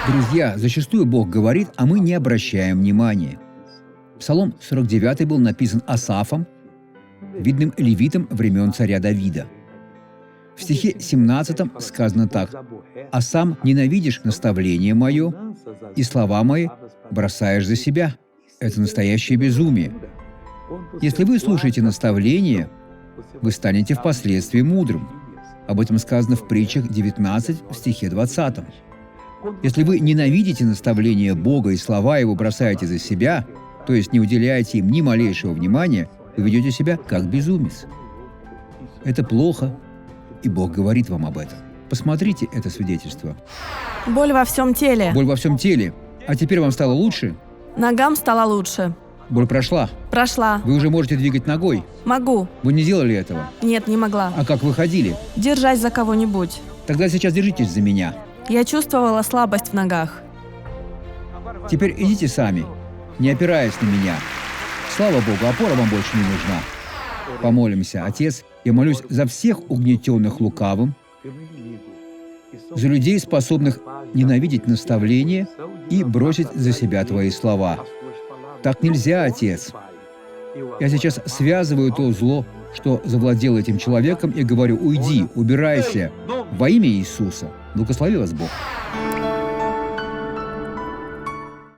Друзья, зачастую Бог говорит, а мы не обращаем внимания. Псалом 49 был написан Асафом, видным левитом времен царя Давида. В стихе 17 сказано так: «А сам ненавидишь наставление мое, и слова мои бросаешь за себя». Это настоящее безумие. Если вы слушаете наставление, вы станете впоследствии мудрым. Об этом сказано в притчах 19 в стихе 20. Если вы ненавидите наставление Бога и слова Его бросаете за себя, то есть не уделяете им ни малейшего внимания, вы ведете себя как безумец. Это плохо, и Бог говорит вам об этом. Посмотрите это свидетельство. Боль во всем теле. Боль во всем теле. А теперь вам стало лучше? Ногам стало лучше. Боль прошла. Прошла. Вы уже можете двигать ногой. Могу. Вы не делали этого. Нет, не могла. А как вы ходили? Держась за кого-нибудь. Тогда сейчас держитесь за меня. Я чувствовала слабость в ногах. Теперь идите сами, не опираясь на меня. Слава Богу, опора вам больше не нужна. Помолимся. Отец, я молюсь за всех угнетенных лукавым, за людей, способных ненавидеть наставления и бросить за себя Твои слова. Так нельзя, Отец. Я сейчас связываю то зло, что завладело этим человеком, и говорю: уйди, убирайся во имя Иисуса. Благослови вас Бог.